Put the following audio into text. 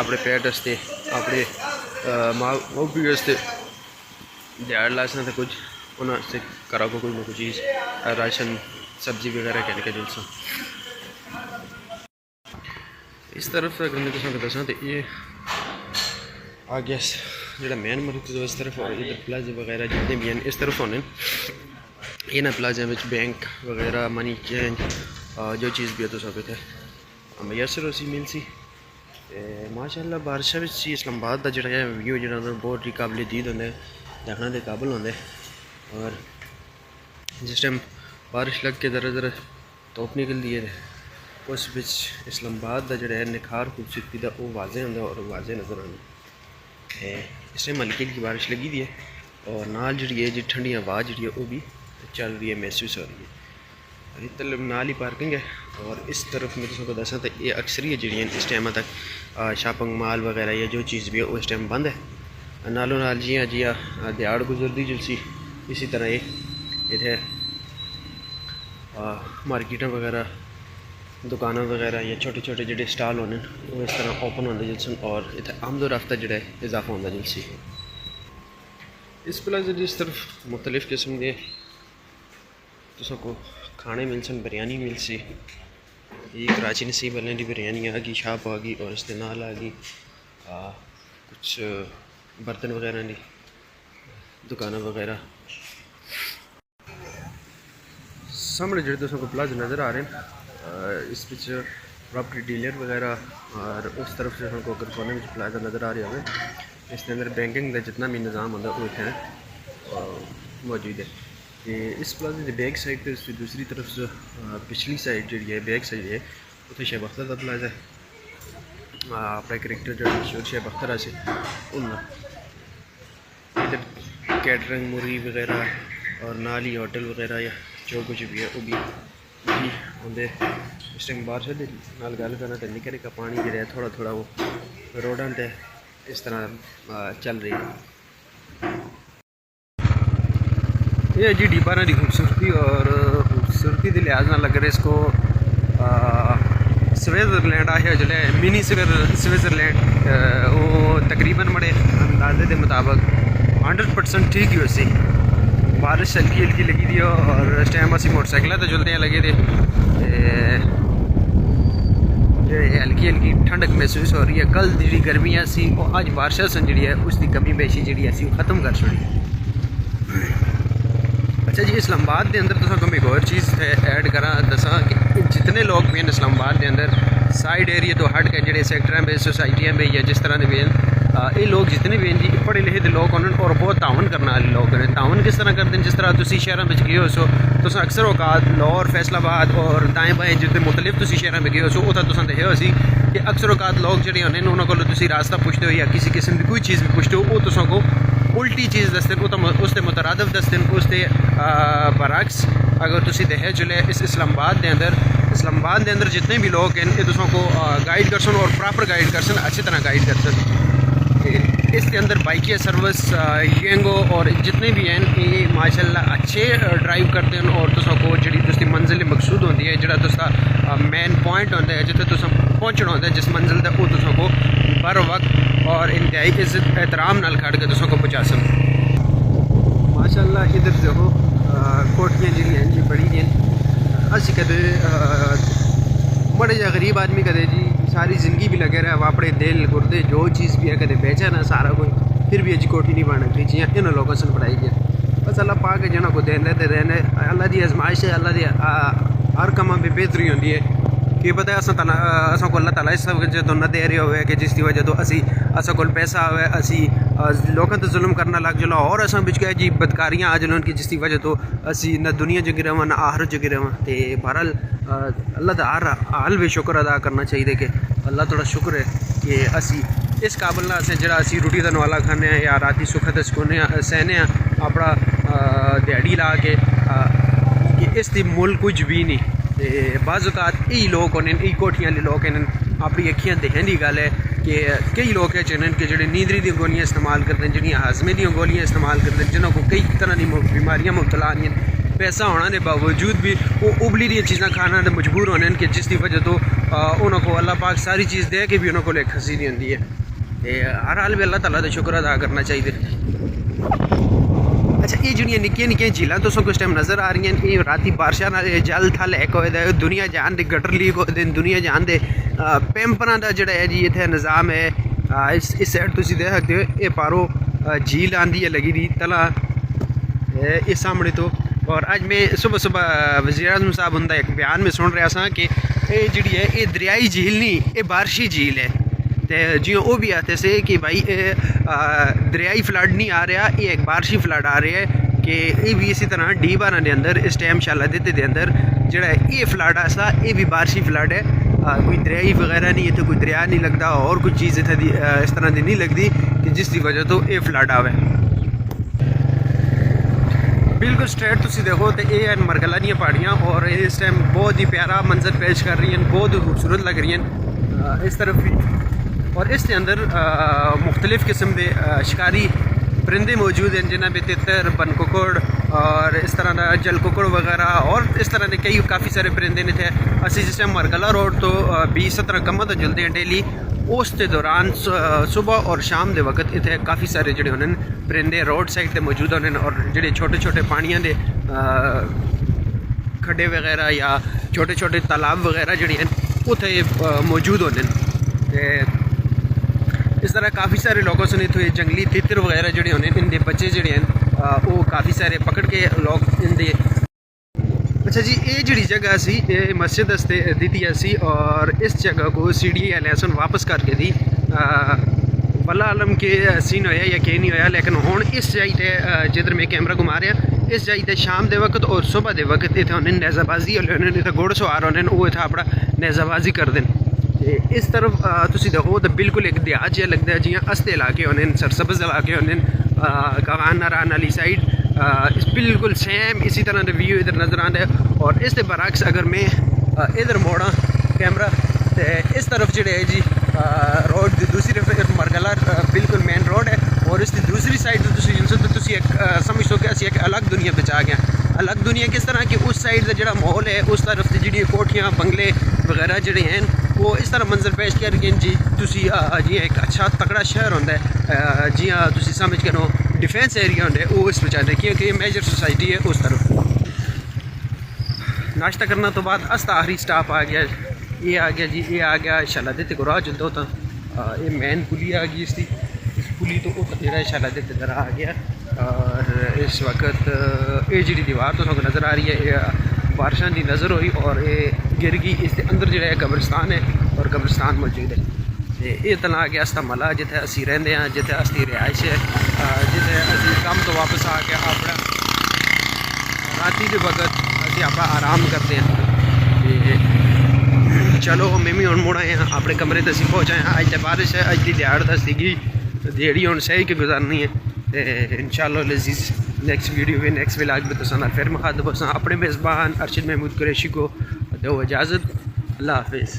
अपने पेट वास्ते अपने माँ प्यो वास्ते दिहाड़ लाशना तो कुछ उन्होंने करा को कोई ना कोई चीज़ राशन सब्जी वगैरह कहने के जुलसा। इस तरफ अगर मैं तुम दसा तो ये आ गया जो मेन मरीज इस तरफ और इधर प्लाजे वगैरह जितने भी हैं इस तरफ होने इन्होंने प्लाजा में बैंक वगैरह मनी चेंज जो चीज़ भी है तो सब इतने मैसर उसी मिल सी माशाअल्लाह बारिश भी इस्लामाबाद का जोड़ा व्यू जो बहुत ही काबिल दीद होंगे देखने के काबिल होंगे। और जिस टाइम बारिश लग के ज़रा ज़रा धुप निकलती है उस बिच इस्लामाबाद का जोड़ा निखार खूबसूरती का वो वाजे होंगे और वाजे नज़र आने। इस टाइम हल्की हल्की बारिश लगी दी है और नाल जी है जी ठंडी हवा जी है वो भी चल रही है महसूस हो रही है। इधर नाल ही पार्किंग है और इस तरफ मैं तुमको दसा तो ये अक्सर ही जी इस टाइम तक शॉपिंग मॉल वगैरह या जो चीज़ भी है उस टाइम बंद है। नालों नाल जियां जियां दिहाड़ गुजरती जुलसी इसी तरह ये इतने मार्केट वगैरह दुकाना वगैरह या छोटे छोटे जोड़े स्टाल होने वो इस तरह ओपन होंगे जुलसन और इतने आमदो रफ्ता जोड़ा इजाफा होता जुलसी। इस प्लाजे की इस तरफ मुख्तलिफ किस्म के तुमको खाने मिल सन बिरयानी मिल सी। ये कराची नसीब वाले की बिरयानी आ गई शाप आ गई और इसके नाल आ गई कुछ बर्तन वगैरह की दुकान वगैरह सामने जो तुमको प्लाजा नज़र आ रहे हैं इस पिच प्रॉपर्टी डीलर वगैरह और उस तरफ से हमको अगर कोने में प्लाजा नज़र आ रहा है इसके अंदर बैंकिंग का जितना भी निज़ाम होता वो इतने मौजूद है। कि इस प्लाजे की बैक साइड पर उसकी दूसरी तरफ से पिछली साइड जी है बैक साइड है उसे शेख अख्तर का प्लाजा है अपना करैक्टर जो मशहूर शेख अख्तर से इधर कैटरिंग मुर्गी वगैरह और नाल ही होटल वगैरह या जो कुछ भी है वो भी होंगे। इस टाइम बारिश नाल गल करना तो निक्के निक्का पानी जो है थोड़ा थोड़ा वो रोडां ते इस तरह चल रही है। ये जी डीपाना की खूबसूरती और खूबसूरती के लिहाज ना लग रहा है इसको स्विट्ज़रलैंड आया जो मिनी स्विट्ज़रलैंड वो तकरीबन बड़े अंदाजे के मुताबिक 100% ठीक ही वैसे बारिश हल्की हल्की लगी थी और इस टाइम असी मोटरसाइकिल तो चलते हैं लगे थे हल्की हल्की ठंडक महसूस हो रही है। कल जी गर्मियाँ सी अज बारिश सन जी है उसकी कमी पेशी जी असी खत्म कर छोड़ी। अच्छा जी इस्लामाबाद के अंदर तुम एक और चीज़ ऐड करा दसा कि जितने लोग भी हैं इस्लामाबाद के अंदर साइड एरिया तो हट के जोड़े सैक्टर में सोसाइटियाँ में या जिस तरह के भी ये लोग जितने भी हैं जी पढ़े लिखे लोग होने और बहुत तावन करने वाले लोग हैं। तावन किस तरह करते हैं जिस तरह तुम शहरों में गए हो सो तुम अक्सर औकात लाहौर फैसलाबाद और दाएँ बाएँ जितने मुख्तलिफ तुम शहरों में गए हो सो उतना तुम देखिए हो सी कि अक्सर औकात लोग जोड़े होने उन्होंने को रास्ता पूछते हो या किसी किस्म की कोई चीज़ भी पूछते हो वो तुमको उल्टी चीज़ दसते उसके मुतरादफ दसते उसके बरक्स अगर तुम देखे चले इस इस्लामाबाद के अंदर जितने भी लोग हैं ये तुमको गाइड कर और प्रॉपर गाइड कर अच्छी तरह गाइड कर इसके अंदर बाइकिया सर्विस येंगो और जितने भी हैं ये माशाल्लाह अच्छे ड्राइव करते हैं और तुमको जी मंजिल मकसूद होती है जो तुसा मेन पॉइंट होता है जिते तुम पहुँचना होता है जिस मंजिल तक वो तुमको बर वक्त और इंतहाई इज्जत एहतराम नाल खड़ के तुमको पहुँचा सकते माशाल्लाह। इधर देखो कोठियाँ जी हैं जी बड़ी हैं असी कदे बड़े या गरीब आदमी कदे जी सारी ज़िंदगी भी लगे रहे अपने दिल गुर्दे जो चीज़ भी है कदे बेचा ना सारा कोई फिर भी अजी कोठी नहीं बन रही जियां इन लोगों से पढ़ाई गया बस अल्लाह पाक जना को देने तो रहने अल्लाह की आजमाइश है अल्लाह की हर कम में बेहतरी होती है कि पता है असा को अल्लाह ताला इस जो न दे रहे हुए कि जिसकी वजह तो असी असा को पैसा हुए असी लोगों तो जुल्म करना लग जलो और असा बिच गए जी बदकारियाँ आ जलो कि जिसकी वजह तो असी न दुनिया जगी रहा ना आखिरत जगी रहा तो बहरहाल अल्लाह का हर हाल भी शुक्र अदा करना चाहिए कि अल्लाह थोड़ा शुक्र है कि असी इस काबिल ना असें जरा असी रुट्टी का नवाला खाने या राती सुख ते सुकूने सहने अपना दिहाड़ी ला के इसकी मुल कुछ भी नहीं। बाज़ात यही लोग होने यही कोठियां वाले लोग हैं अपनी अखियां दिखने की गल है कि कई लोग है जिन्हें कि जो नींदरी दी गोलियां इस्तेमाल करते हैं जिन्हें हाजमे दी गोलियां इस्तेमाल करते हैं जिन्होंं को कई तरह की बीमारियां मुबतला हैं पैसा होने के बावजूद भी वो उबली दी चीज़ा खाना मजबूर होने कि जिसकी वजह तो उन्होंने अल्लाह पाक सारी चीज़ दे के भी उन्होंने एक हंसी नहीं होंगी है। हर हाल में अल्लाह ताला का शुक्र अदा करना चाहिए। अच्छा, ये जो निक्कियां निक्कियां झीलां तुसें कुछ टाइम नज़र आ रही हैं, ये राती बारिशां नाल जल थल एक होए दा, दुनिया जान दे गटर लीक होए दे, दुनिया जान दे पैंपरां दा जेह्ड़ा है जी इत्थै निज़ाम है। इस साइड तुसीं देख सकते हो, ये पारो झील आंदी है लगी दी तला इस सामने तो। और अज मैं सुबह सुबह वज़ीर आज़म साहब उनका एक बयान में सुन रहा था कि ये जी है ये दरियाई झील नहीं, ये बारिशी झील है। तो जियों वो भी आते से कि भाई दरियाई फ्लड नहीं आ रहा, ये एक बारिशी फ्लड आ रहा है कि ये भी इसी तरह डी-12 के अंदर इस टाइम शालादित के अंदर जो ये फ्लड आसा ये भी बारिशी फ्लड है। कोई दरियाई वगैरह नहीं, इतने कोई दरिया नहीं लगता और कुछ चीज़ इतने इस तरह की नहीं लगती कि जिसकी वजह तो ये फ्लड आवे। बिल्कुल स्ट्रेट तुसी देखो तो ये मरगला दी पहाड़ियाँ और इस टाइम बहुत ही प्यारा मंजर पेश कर रही हैं, बहुत खूबसूरत लग रही हैं इस तरफ भी। और इसके अंदर मुख्तलिफ़ किस्म के शिकारी परिंदे मौजूद हैं, जिन्हें भी तितर, बन कुकड़ और इस तरह का जल कुकड़ वगैरह और इस तरह के काफ़ी सारे परिंदे ने थे। असी जिस टाइम मरगला रोड तो 20-17 कम्मा तो चलते हैं डेली, उस के दौरान सुबह और शाम के वक्त इतने काफ़ी सारे जोड़े होने परिंदे रोड साइड पर मौजूद होने और जोड़े छोटे छोटे पानियां दे खड्डे वगैरह या छोटे छोटे तालाब वगैरह जोड़े हैं उत्थे मौजूद होने। इस तरह काफ़ी सारे लोगों से इतने जंगली तितर वगैरह जोड़े होने इनके बच्चे जोड़े हैं वो काफ़ी सारे पकड़ के लोग इनके। अच्छा जी, ये जी जगह सी ये मस्जिद वास्ते दी सी और इस जगह को सीढ़ी लहसन वापस करके दी। वल्ला आलम के सीन होया या कि नहीं होया, लेकिन हुण इस जाइए जिधर मैं कैमरा घुमा रहा इस जाइए शाम के वक्त और सुबह के वक्त इतने उन्हें नेज़ाबाजी होने इतने घुड़सवार होने वो इतना अपना नेज़ाबाजी करते हैं। इस तरफ तुसी देखो तो बिल्कुल एक देहात जहा लगता है, जियां अस्ते इलाके होने सरसब्ज़ इलाके होने कवान नारान वाली साइड इस बिल्कुल सेम इसी तरह का व्यू इधर नज़र आता है। और इस बरक्स अगर मैं इधर मोड़ा कैमरा तो इस तरफ जो है जी रोड की दूसरी तरफ मरगला बिल्कुल मेन रोड है और इसकी दूसरी साइड तो एक समझ लो कि असी एक अलग दुनिया पर आ गए। अलग दुनिया किस तरह कि उस साइड का जो माहौल है उस तरफ की जी कोठियाँ बंगले वगैरह जोड़े हैं वो इस तरह मंजर पेश कर गए जी। तुसी जी एक अच्छा तगड़ा शहर होंदा है, जियां तुसी समझ के नो डिफेंस एरिया होंदे वो इस बचाते क्योंकि ये मेजर सोसाइटी है उस तरफ। नाश्ता करने तो बाद अस आखिरी स्टॉप आ गया, ये आ गया जी, ये आ गया शालादित को राह चलते होता ये मेन पुली आ गई इसकी, इस पुली तो जो शालादित इधर आ गया। और इस वक्त ये जी दीवार तो नज़र आ रही है बारिशां की नज़र हुई और ये गिर गई। इसके अंदर जो है कब्रिस्तान है और कब्रिस्तान मौजूद है। तो ये तना गया अस मला जिथे असी रेंदे हैं, जिथे असदी रिहाइश है, जिथे असी काम तो वापस आ के अपना राती के वक्त असी अपना आराम करते हैं। चलो मैं भी हुण मुड़ आए हैं अपने कमरे तक पहुँच आए हैं। अज तो बारिश है, अज की दिहाड़ तो सीगी दिहाड़ी हुण सही के गुजारनी है। इंशाअल्लाह लजीज नेक्स्ट वीडियो में नेक्स्ट व्लॉग में तुसां नाल फिर मुखातब होसां। अपने मेज़बान अरशद महमूद कुरैशी को दो इजाज़त। अल्लाह हाफिज़।